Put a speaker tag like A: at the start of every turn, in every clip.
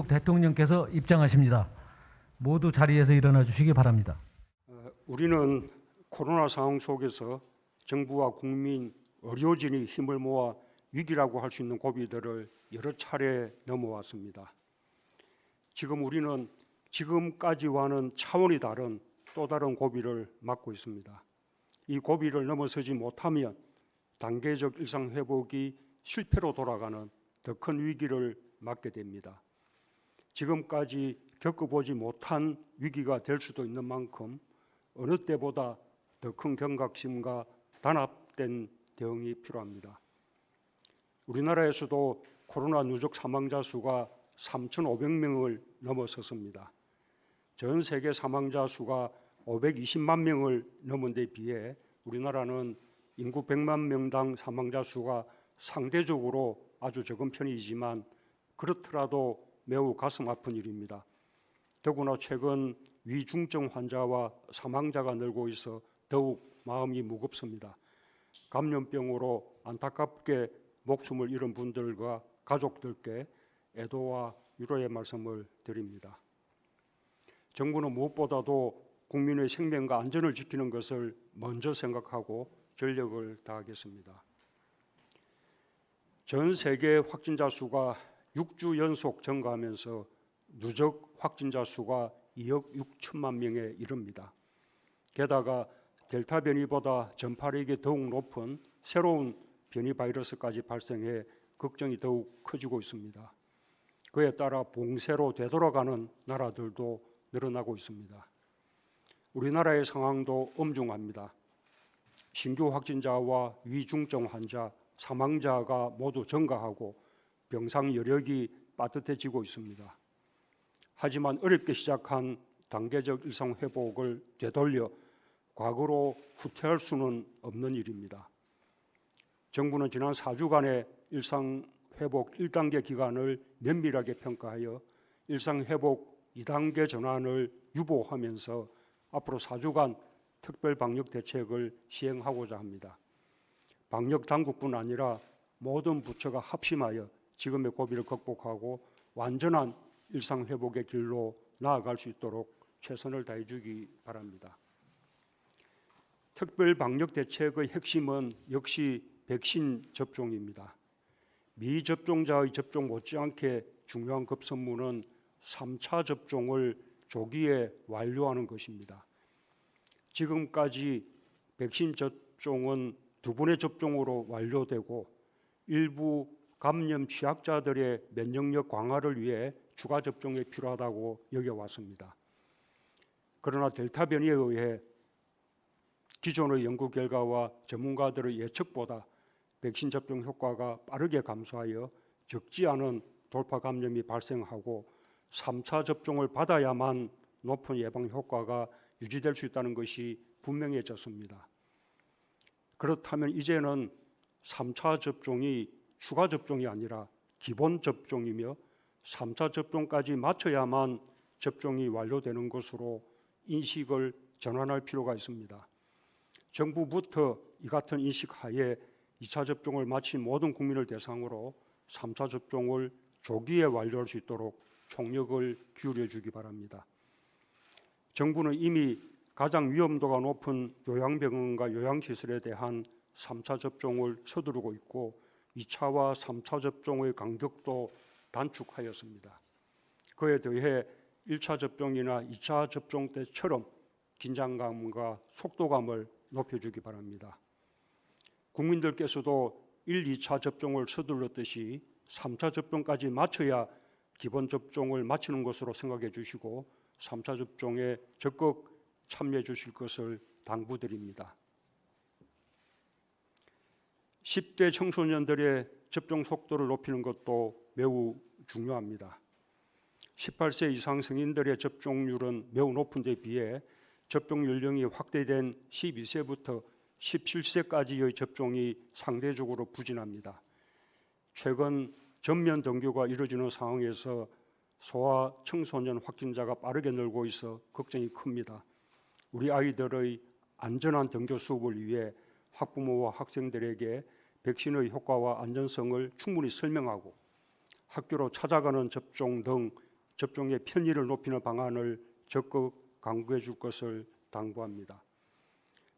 A: 대통령께서 입장하십니다. 모두 자리에서 일어나 주시기 바랍니다.
B: 우리는 코로나 상황 속에서 정부와 국민, 의료진이 힘을 모아 위기라고 할 수 있는 고비들을 여러 차례 넘어왔습니다. 지금 우리는 지금까지와는 차원이 다른 또 다른 고비를 맞고 있습니다. 이 고비를 넘어서지 못하면 단계적 일상 회복이 실패로 돌아가는 더 큰 위기를 맞게 됩니다. 지금까지 겪어보지 못한 위기가 될 수도 있는 만큼 어느 때보다 더 큰 경각심과 단합된 대응이 필요합니다. 우리나라에서도 코로나 누적 사망자 수가 3,500명을 넘어섰습니다. 전 세계 사망자 수가 520만 명을 넘은 데 비해 우리나라는 인구 100만 명당 사망자 수가 상대적으로 아주 적은 편이지만 그렇더라도 매우 가슴 아픈 일입니다. 더구나 최근 위중증 환자와 사망자가 늘고 있어 더욱 마음이 무겁습니다. 감염병으로 안타깝게 목숨을 잃은 분들과 가족들께 애도와 위로의 말씀을 드립니다. 정부는 무엇보다도 국민의 생명과 안전을 지키는 것을 먼저 생각하고 전력을 다하겠습니다. 전 세계 확진자 수가 6주 연속 증가하면서 누적 확진자 수가 2억 6천만 명에 이릅니다. 게다가 델타 변이보다 전파력이 더욱 높은 새로운 변이 바이러스까지 발생해 걱정이 더욱 커지고 있습니다. 그에 따라 봉쇄로 되돌아가는 나라들도 늘어나고 있습니다. 우리나라의 상황도 엄중합니다. 신규 확진자와 위중증 환자, 사망자가 모두 증가하고 병상 여력이 빠듯해지고 있습니다. 하지만 어렵게 시작한 단계적 일상 회복을 되돌려 과거로 후퇴할 수는 없는 일입니다. 정부는 지난 4주간의 일상 회복 1단계 기간을 면밀하게 평가하여 일상 회복 2단계 전환을 유보하면서 앞으로 4주간 특별 방역 대책을 시행하고자 합니다. 방역 당국뿐 아니라 모든 부처가 합심하여 지금의 고비를 극복하고 완전한 일상 회복의 길로 나아갈 수 있도록 최선을 다해 주기 바랍니다. 특별 방역 대책의 핵심은 역시 백신 접종입니다. 미접종자의 접종 못지않게 중요한 급선무는 3차 접종을 조기에 완료하는 것입니다. 지금까지 백신 접종은 2번의 접종으로 완료되고 일부 감염 취약자들의 면역력 강화를 위해 추가 접종이 필요하다고 여겨왔습니다. 그러나 델타 변이에 의해 기존의 연구 결과와 전문가들의 예측보다 백신 접종 효과가 빠르게 감소하여 적지 않은 돌파 감염이 발생하고 3차 접종을 받아야만 높은 예방 효과가 유지될 수 있다는 것이 분명해졌습니다. 그렇다면 이제는 3차 접종이 추가 접종이 아니라 기본 접종이며 3차 접종까지 마쳐야만 접종이 완료되는 것으로 인식을 전환할 필요가 있습니다. 정부부터 이 같은 인식 하에 2차 접종을 마친 모든 국민을 대상으로 3차 접종을 조기에 완료할 수 있도록 총력을 기울여 주기 바랍니다. 정부는 이미 가장 위험도가 높은 요양병원과 요양시설에 대한 3차 접종을 서두르고 있고 2차와 3차 접종의 간격도 단축하였습니다. 그에 더해 1차 접종이나 2차 접종 때처럼 긴장감과 속도감을 높여주기 바랍니다. 국민들께서도 1, 2차 접종을 서둘렀듯이 3차 접종까지 마쳐야 기본 접종을 마치는 것으로 생각해 주시고 3차 접종에 적극 참여해 주실 것을 당부드립니다. 10대 청소년들의 접종 속도를 높이는 것도 매우 중요합니다. 18세 이상 성인들의 접종률은 매우 높은 데 비해 접종 연령이 확대된 12세부터 17세까지의 접종이 상대적으로 부진합니다. 최근 전면 등교가 이루어지는 상황에서 소아 청소년 확진자가 빠르게 늘고 있어 걱정이 큽니다. 우리 아이들의 안전한 등교 수업을 위해 학부모와 학생들에게 백신의 효과와 안전성을 충분히 설명하고 학교로 찾아가는 접종 등 접종의 편의를 높이는 방안을 적극 강구해 줄 것을 당부합니다.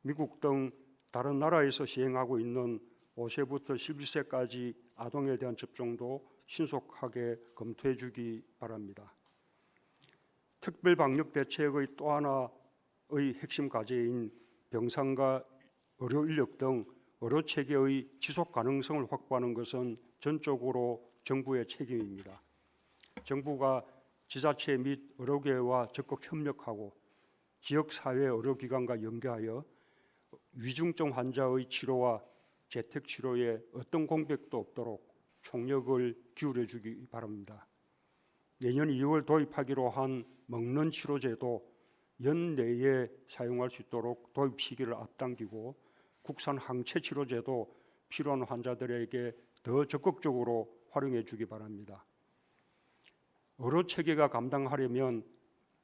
B: 미국 등 다른 나라에서 시행하고 있는 5세부터 11세까지 아동에 대한 접종도 신속하게 검토해 주기 바랍니다. 특별 방역 대책의 또 하나의 핵심 과제인 병상과 의료 인력 등 의료 체계의 지속 가능성을 확보하는 것은 전적으로 정부의 책임입니다. 정부가 지자체 및 의료계와 적극 협력하고 지역사회 의료기관과 연계하여 위중증 환자의 치료와 재택치료에 어떤 공백도 없도록 총력을 기울여 주기 바랍니다. 내년 2월 도입하기로 한 먹는 치료제도 연내에 사용할 수 있도록 도입 시기를 앞당기고 국산 항체 치료제도 필요한 환자들에게 더 적극적으로 활용해 주기 바랍니다. 의료 체계가 감당하려면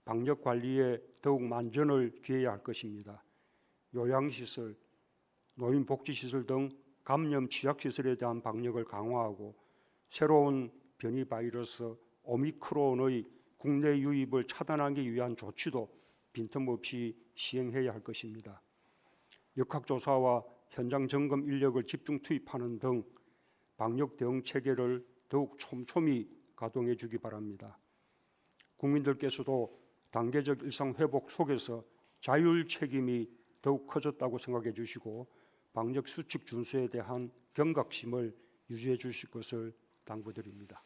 B: 방역 관리에 더욱 만전을 기해야 할 것입니다. 요양시설, 노인복지시설 등 감염 취약시설에 대한 방역을 강화하고 새로운 변이 바이러스 오미크론의 국내 유입을 차단하기 위한 조치도 빈틈없이 시행해야 할 것입니다. 역학조사와 현장 점검 인력을 집중 투입하는 등 방역 대응 체계를 더욱 촘촘히 가동해 주기 바랍니다. 국민들께서도 단계적 일상 회복 속에서 자율 책임이 더욱 커졌다고 생각해 주시고 방역 수칙 준수에 대한 경각심을 유지해 주실 것을 당부드립니다.